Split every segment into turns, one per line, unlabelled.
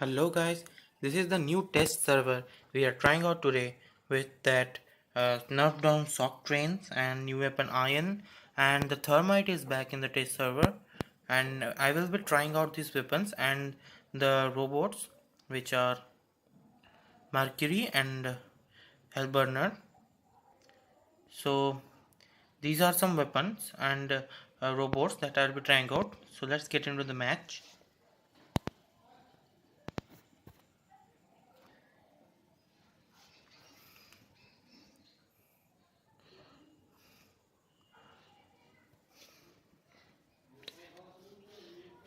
Hello guys, this is the new test server we are trying out today with that nerf down sock trains and new weapon iron, and the thermite is back in the test server, and I will be trying out these weapons and the robots which are Mercury and Hellburner. So these are some weapons and robots that I'll be trying out. So let's get into the match.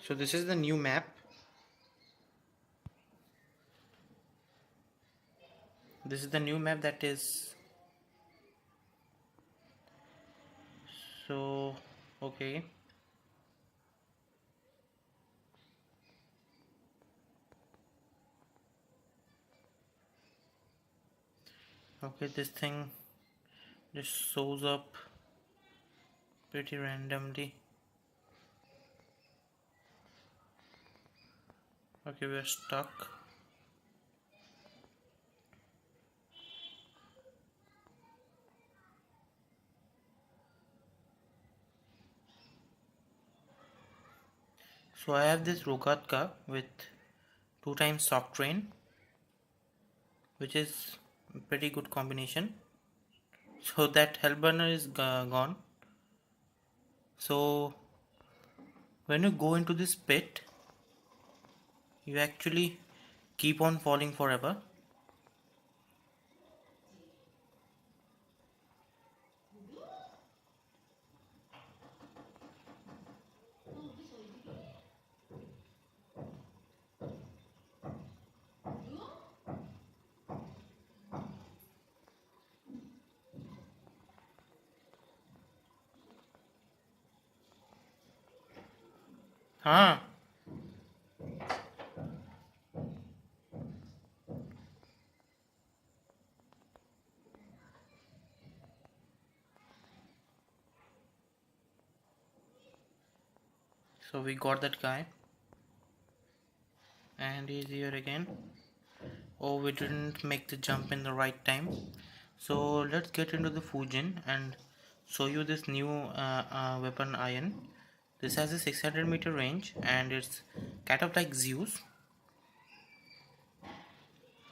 So this is the new map. This is the new map that is so okay. Okay, this thing just shows up pretty randomly. Okay, we're stuck. So I have this Rogatka with 2 times shock train, which is a pretty good combination. So that Hellburner is gone. So when you go into this pit, you actually keep on falling forever. Huh? So we got that guy, and he's here again. Oh, we didn't make the jump in the right time. So let's get into the Fujin and show you this new weapon iron. This has a 600-meter range and it's kind of like Zeus.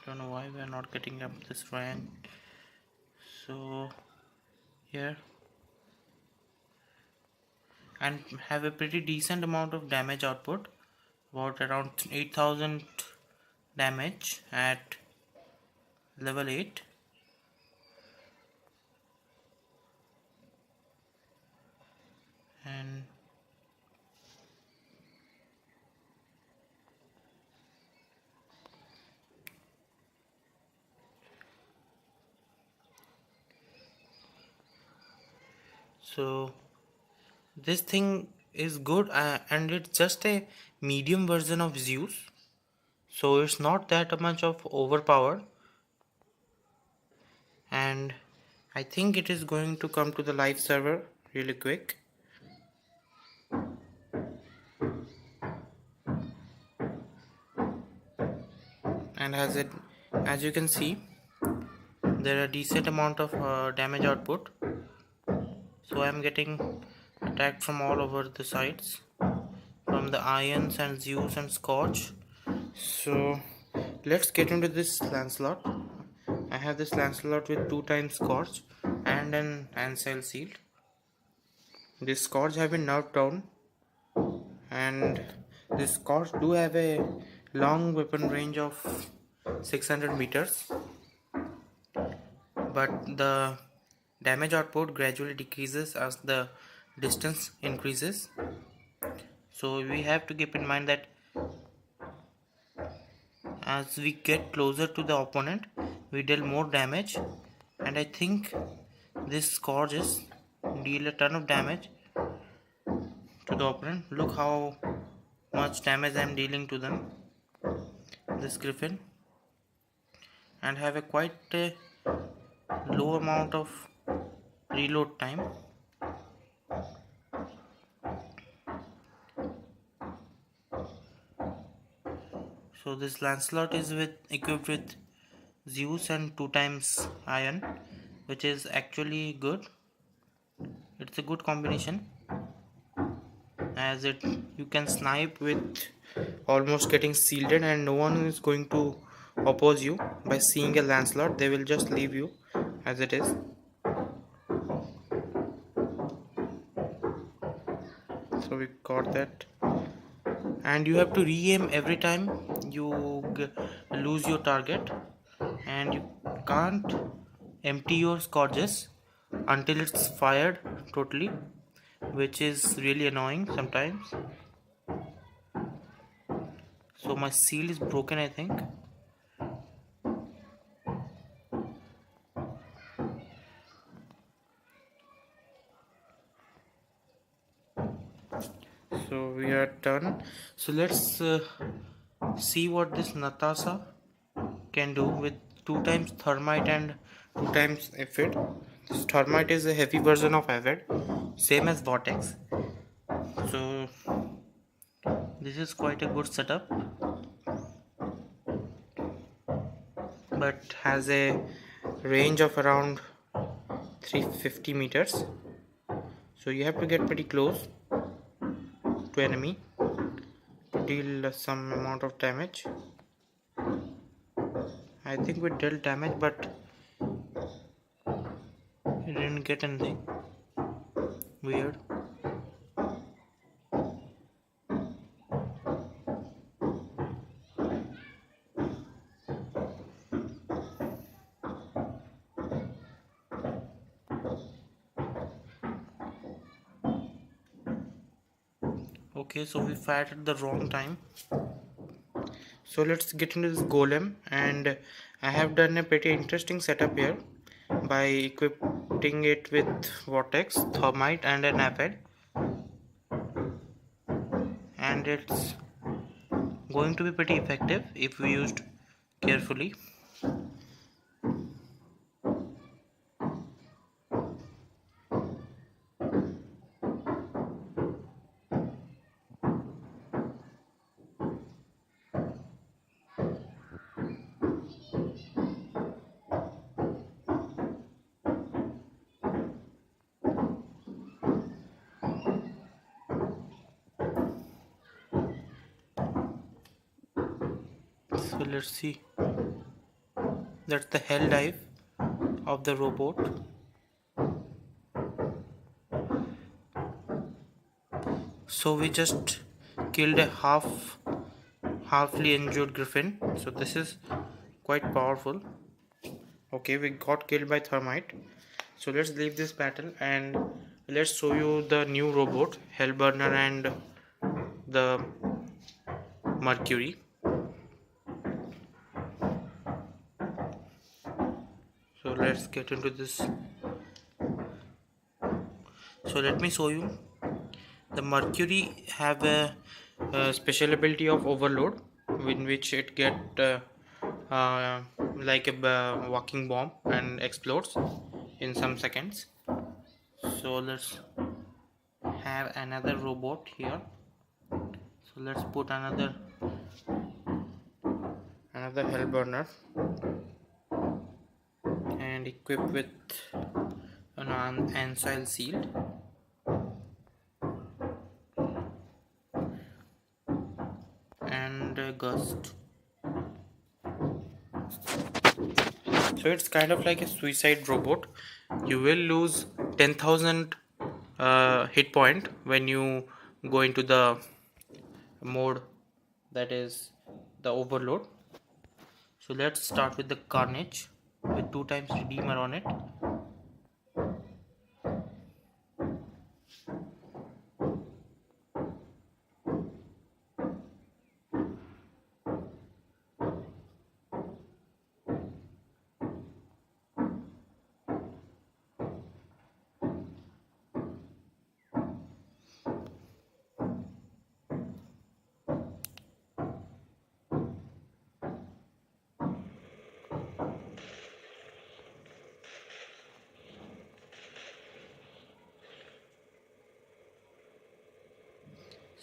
Don't know why we are not getting up this rank. So here, and have a pretty decent amount of damage output, about around 8000 damage at level 8. And so this thing is good, and it's just a medium version of Zeus, so it's not that much of overpower, and I think it is going to come to the live server really quick. And as you can see, there are decent amount of damage output, so I am getting attacked from all over the sides, from the Irons and Zeus and Scorch. So let's get into this Lancelot. I have this Lancelot with 2 times Scorch and an Ancel Shield. This Scorch have been nerfed down, and this Scorch do have a long weapon range of 600 meters, but the damage output gradually decreases as the distance increases. So we have to keep in mind that as we get closer to the opponent, we deal more damage, and I think this Scourges deal a ton of damage to the opponent. Look how much damage I am dealing to them, this Griffin, and have a quite low amount of reload time. So this Lancelot is equipped with Zeus and 2 times iron, which is actually good. It's a good combination, as it you can snipe with almost getting shielded, and no one is going to oppose you by seeing a Lancelot. They will just leave you as it is. So we got that, and you have to re-aim every time you lose your target, and you can't empty your scourges until it's fired totally, which is really annoying sometimes. So my seal is broken, I think. So we are done. So let's see what this Natasha can do with 2 times thermite and 2 times aphid. This thermite is a heavy version of aphid, same as vortex. So this is quite a good setup, but has a range of around 350 meters. So you have to get pretty close to enemy to deal some amount of damage. I think we dealt damage, but we didn't get anything weird. Okay, so we fired at the wrong time. So let's get into this golem, and I have done a pretty interesting setup here by equipping it with vortex, thermite and an aphid, and it's going to be pretty effective if we used carefully. So let's see. That's the hell dive of the robot. So we just killed a halfly injured griffin. So this is quite powerful. Okay, we got killed by thermite. So let's leave this battle and let's show you the new robot, Hellburner and the Mercury. So let's get into this. So let me show you. The Mercury have a special ability of overload, in which it get like a walking bomb and explodes in some seconds. So let's have another robot here. So let's put another Hellburner and equip with an ancile shield and a gust. So it's kind of like a suicide robot. You will lose 10,000 hit point when you go into the mode that is the overload. So let's start with the Carnage with 2 times Redeemer on it.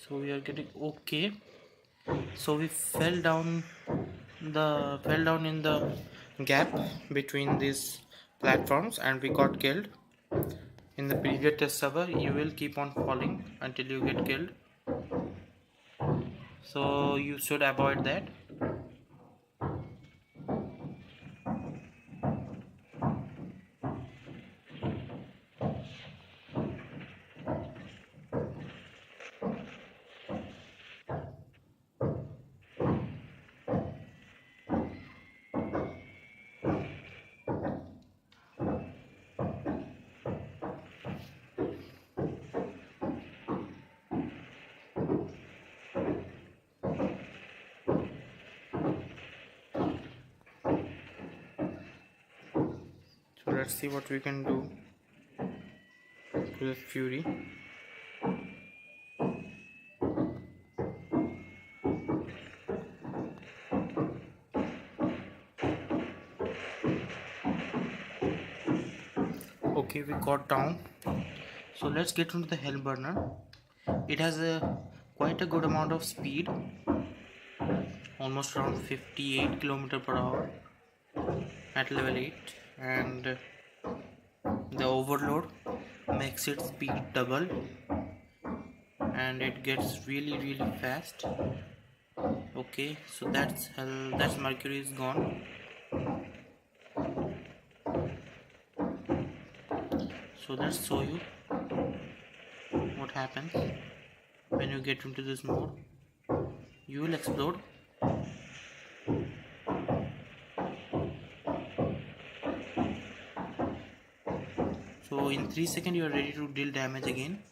So we are getting okay. So we fell down fell down in the gap between these platforms and we got killed. In the previous test server, you will keep on falling until you get killed. So you should avoid that. So let's see what we can do to this fury. Okay, we got down. So let's get into the hell burner. It has quite a good amount of speed, almost around 58 km per hour at level 8, and the overload makes its speed double and it gets really fast. Okay, so that's Mercury is gone. So let's show you what happens when you get into this mode. You will explode. So in 3 seconds you are ready to deal damage again.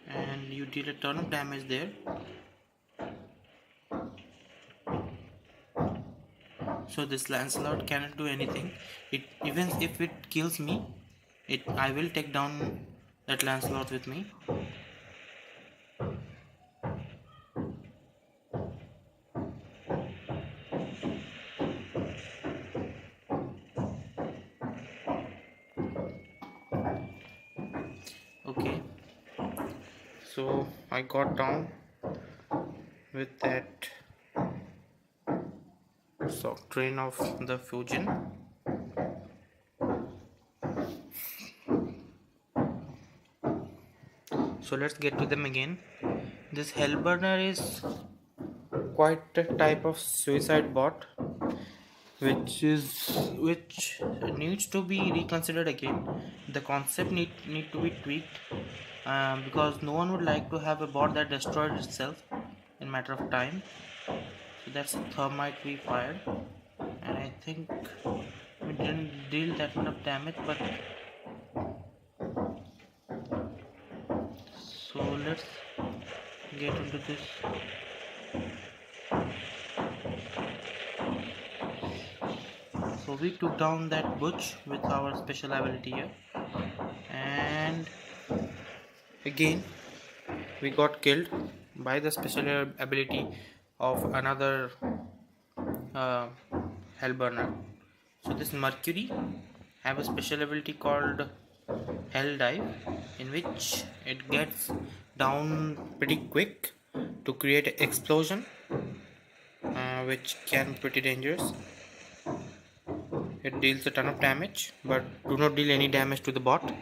And you deal a ton of damage there. So this Lancelot cannot do anything. Even if it kills me, I will take down that Lancelot with me. Okay, so I got down with that train of the fusion. So let's get to them again. This Hellburner is quite a type of suicide bot which needs to be reconsidered again. The concept need to be tweaked, because no one would like to have a bot that destroyed itself in a matter of time. So that's a thermite we fired, and I think we didn't deal that much of damage, but so let's get into this. So we took down that butch with our special ability here, and again we got killed by the special ability of another Hellburner. So this Mercury have a special ability called Hell Dive, in which it gets down pretty quick to create an explosion, which can be pretty dangerous. It deals a ton of damage, but do not deal any damage to the bot.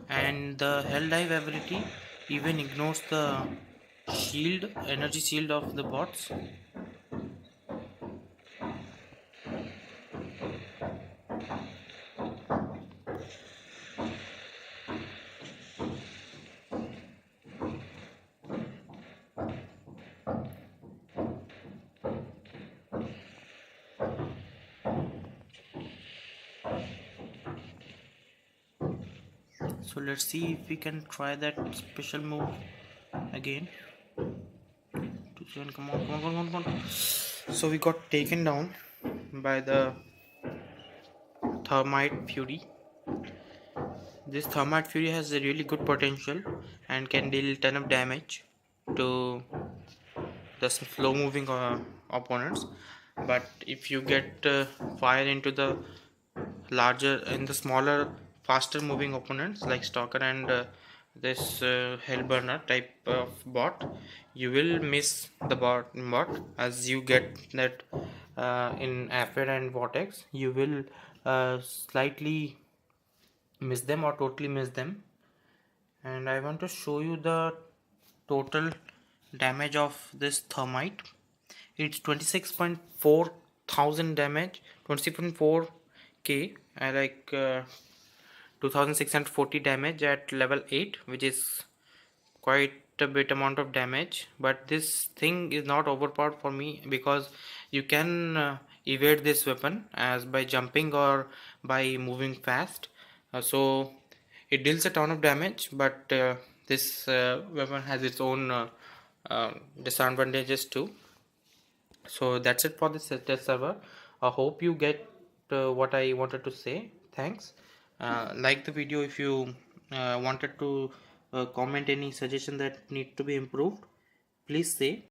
And the Hell Dive ability even ignores the energy shield of the bots. So let's see if we can try that special move again. 27, come on. So we got taken down by the Thermite Fury. This Thermite Fury has a really good potential and can deal ton of damage. to the slow moving opponents. But if you get fire into the smaller faster moving opponents like stalker and this hellburner type of bot, you will miss the bot as you get that in Aphid and Vortex. You will slightly miss them or totally miss them. And I want to show you the total damage of this thermite. It's 26.4 thousand damage, 26.4k. I like 2640 damage at level 8, which is quite a bit amount of damage. But this thing is not overpowered for me because you can evade this weapon as by jumping or by moving fast. So it deals a ton of damage, but this weapon has its own disadvantages too. So that's it for this test server. I hope you get what I wanted to say. Thanks. Like the video if you wanted to comment any suggestion that need to be improved, please say.